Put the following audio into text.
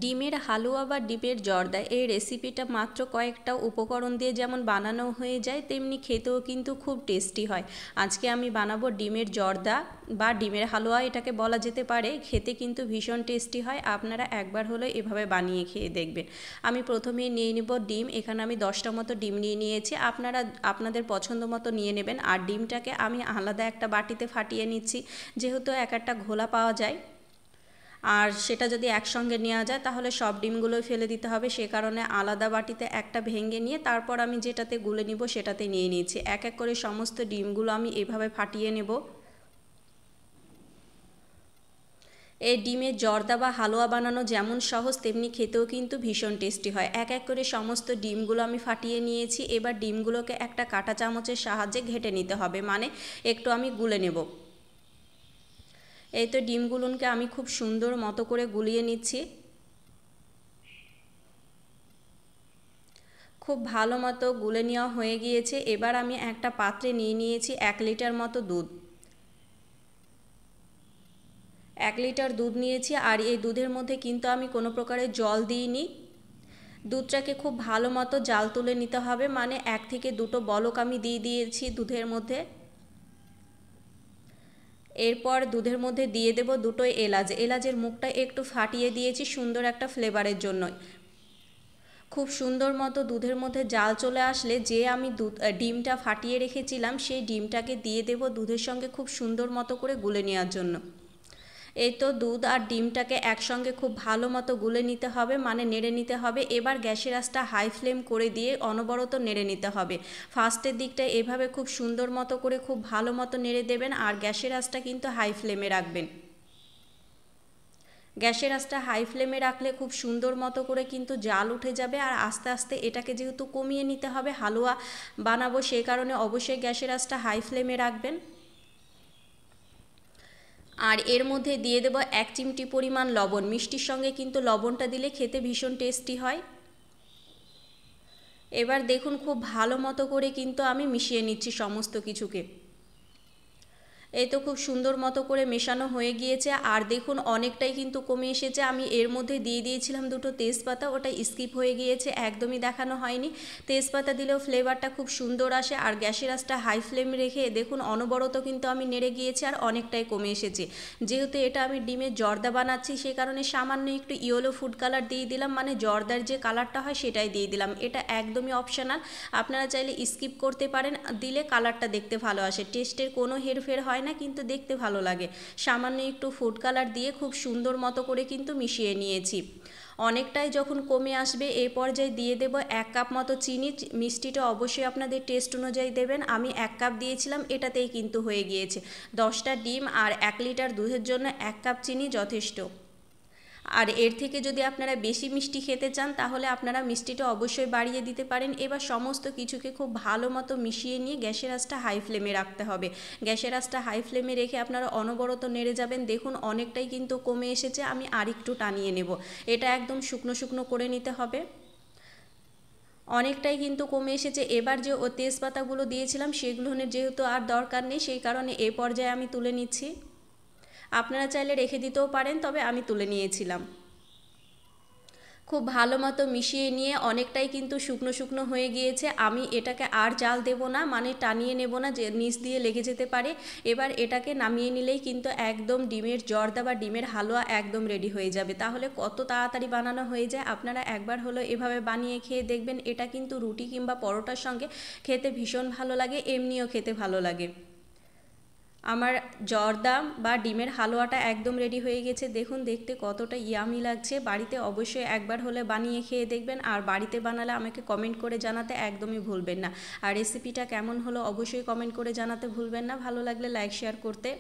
ডিমের হালুয়া বা ডিমের জর্দা এই রেসিপিটা মাত্র কয়েকটা উপকরণ দিয়ে যেমন বানানো হয়ে যায় তেমনি খেতেও কিন্তু খুব টেস্টি হয়। আজকে আমি বানাবো ডিমের জর্দা বা ডিমের হালুয়া এটাকে বলা যেতে পারে। খেতে কিন্তু ভীষণ টেস্টি হয়, আপনারা একবার হলে এভাবে বানিয়ে খেয়ে দেখবেন। আমি প্রথমেই নিয়ে নেব ডিম। এখানে আমি 10টা মতো ডিম নিয়ে নিয়েছি, আপনারা আপনাদের পছন্দ মতো নিয়ে নেবেন। আর ডিমটাকে আমি আলাদা একটা বাটিতে ফাটিয়ে নিচ্ছি, যেহেতু এক একটা ঘোলা পাওয়া যায় আর সেটা যদি একসঙ্গে নেওয়া যায় তাহলে সব ডিমগুলোই ফেলে দিতে হবে, সে কারণে আলাদা বাটিতে একটা ভেঙে নিয়ে তারপর আমি যেটাতে গুলে নিব সেটাতে নিয়ে নিয়েছি। এক এক করে সমস্ত ডিমগুলো আমি এভাবে ফাটিয়ে নেব। এই ডিমের জর্দা বা হালুয়া বানানো যেমন সহজ তেমনি খেতেও কিন্তু ভীষণ টেস্টি হয়। এক এক করে সমস্ত ডিমগুলো আমি ফাটিয়ে নিয়েছি। এবার ডিমগুলোকে একটা কাঁটা চামচের সাহায্যে ঘেটে নিতে হবে, মানে একটু আমি গুলে নেব। এই তো ডিমগুলোকে আমি খুব সুন্দর মতো করে গুলিয়ে নিচ্ছি। খুব ভালো মতো গুলে নেওয়া হয়ে গিয়েছে। এবার আমি একটা পাত্রে নিয়ে নিয়েছি 1 লিটার মতো দুধ। 1 লিটার দুধ নিয়েছি আর এই দুধের মধ্যে কিন্তু আমি কোনো প্রকারের জল দিইনি। দুধটাকে খুব ভালো মতো জাল তুলে নিতে হবে, মানে 1 থেকে 2টো বলক আমি দিয়ে দিয়েছি দুধের মধ্যে। এরপর দুধের মধ্যে দিয়ে দেব 2টো এলাচ। এলাচের মুখটা একটু ফাটিয়ে দিয়েছি সুন্দর একটা ফ্লেভারের জন্য। খুব সুন্দর মতো দুধের মধ্যে জাল চলে আসলে যে আমি ডিমটা ফাটিয়ে রেখেছিলাম সেই ডিমটাকে দিয়ে দেব দুধের সঙ্গে খুব সুন্দর মতো করে গুলে নেওয়ার জন্য। এই তো দুধ আর ডিমটাকে একসঙ্গে খুব ভালো মতো গুলে নিতে হবে, মানে নেড়ে নিতে হবে। এবার গ্যাসের আঁচটা হাই ফ্লেম করে দিয়ে অনবরত নেড়ে নিতে হবে। ফার্স্টের দিকটা এভাবে খুব সুন্দর মতো করে খুব ভালো মতো নেড়ে দেবেন আর গ্যাসের আঁচটা কিন্তু হাই ফ্লেমে রাখবেন। গ্যাসের আঁচটা হাই ফ্লেমে রাখলে খুব সুন্দর মতো করে কিন্তু জাল উঠে যাবে আর আস্তে আস্তে এটাকে যেহেতু কমিয়ে নিতে হবে, হালুয়া বানাবো, সেই কারণে অবশ্যই গ্যাসের আঁচটা হাই ফ্লেমে রাখবেন। আর এর মধ্যে দিয়ে দেব 1 চিমটি পরিমাণ লবণ। মিষ্টির সঙ্গে কিন্তু লবণটা দিলে খেতে ভীষণ টেস্টি হয়। এবার দেখুন খুব ভালো মতো করে কিন্তু আমি মিশিয়ে নিচ্ছি সমস্ত কিছুকে। এই তো খুব সুন্দর মতো করে মেশানো হয়ে গিয়েছে আর দেখুন অনেকটাই কিন্তু কমে এসেছে। আমি এর মধ্যে দিয়ে দিয়েছিলাম 2টো তেজপাতা, ওটা স্কিপ হয়ে গিয়েছে, একদমই দেখানো হয়নি। তেজপাতা দিলেও ফ্লেভারটা খুব সুন্দর আসে। আর গ্যাসের আঁচটা হাই ফ্লেম রেখে দেখুন অনবরত কিন্তু আমি নেড়ে গিয়েছি আর অনেকটাই কমে এসেছে। যেহেতু এটা আমি ডিমের জর্দা বানাচ্ছি সেই কারণে সামান্য একটু ইয়েলো ফুড কালার দিয়ে দিলাম, মানে জর্দার যে কালারটা হয় সেটাই দিয়ে দিলাম। এটা একদমই অপশনাল, আপনারা চাইলে স্কিপ করতে পারেন, দিলে কালারটা দেখতে ভালো আসে। টেস্টের কোনো হেরফের হয় না, কিন্তু দেখতে ভালো লাগে। সামান্য একটু ফুড কালার দিয়ে খুব সুন্দর মতো করে কিন্তু মিশিয়ে নিয়েছি। অনেকটাই যখন কমে আসবে এই পর্যায়ে দিয়ে দেব 1 কাপ মতো চিনি। মিষ্টিটা অবশ্যই আপনাদের টেস্ট অনুযায়ী দেবেন। আমি 1 কাপ দিয়েছিলাম, এটাতেই কিন্তু হয়ে গিয়েছে। 10টা ডিম আর 1 লিটার দুধের জন্য 1 কাপ চিনি যথেষ্ট। আর এর থেকে যদি আপনারা বেশি মিষ্টি খেতে চান তাহলে আপনারা মিষ্টিটা অবশ্যই বাড়িয়ে দিতে পারেন। এবার সমস্ত কিছুকে খুব ভালো মতো মিশিয়ে নিয়ে গ্যাসের আঁচটা হাই ফ্লেমে রাখতে হবে। গ্যাসের আঁচটা হাই ফ্লেমে রেখে আপনারা অনবরত নেড়ে যাবেন। দেখুন অনেকটাই কিন্তু কমে এসেছে, আমি আরেকটু টানিয়ে নেব। এটা একদম শুকনো শুকনো করে নিতে হবে। অনেকটাই কিন্তু কমে এসেছে। এবার যে তেজপাতাগুলো দিয়েছিলাম সেগুলোর যেহেতু আর দরকার নেই, সেই কারণে এই পর্যায়ে আমি তুলে নিচ্ছি। আপনারা চাইলে রেখে দিতেও পারেন, তবে আমি তুলে নিয়েছিলাম। খুব ভালো মতো মিশিয়ে নিয়ে অনেকটাই কিন্তু শুকনো শুকনো হয়ে গিয়েছে। আমি এটাকে আর জাল দেব না, মানে টানিয়ে নেব না, যে নিচ দিয়ে লেগে যেতে পারে। এবার এটাকে নামিয়ে নিলেই কিন্তু একদম ডিমের জর্দা বা ডিমের হালুয়া একদম রেডি হয়ে যাবে। তাহলে কত তাড়াতাড়ি বানানো হয়ে যায়, আপনারা একবার হলো এভাবে বানিয়ে খেয়ে দেখবেন। এটা কিন্তু রুটি কিংবা পরোটার সঙ্গে খেতে ভীষণ ভালো লাগে, এমনিও খেতে ভালো লাগে। আমার জর্দা বা ডিমের হালুয়াটা একদম রেডি হয়ে গেছে। দেখুন দেখতে কতটা ইয়ামি লাগছে। বাড়িতে অবশ্যই একবার হলে বানিয়ে খেয়ে দেখবেন আর বাড়িতে বানালে আমাকে কমেন্ট করে জানাতে একদমই ভুলবেন না। আর রেসিপিটা কেমন হলো অবশ্যই কমেন্ট করে জানাতে ভুলবেন না। ভালো লাগলে লাইক শেয়ার করতে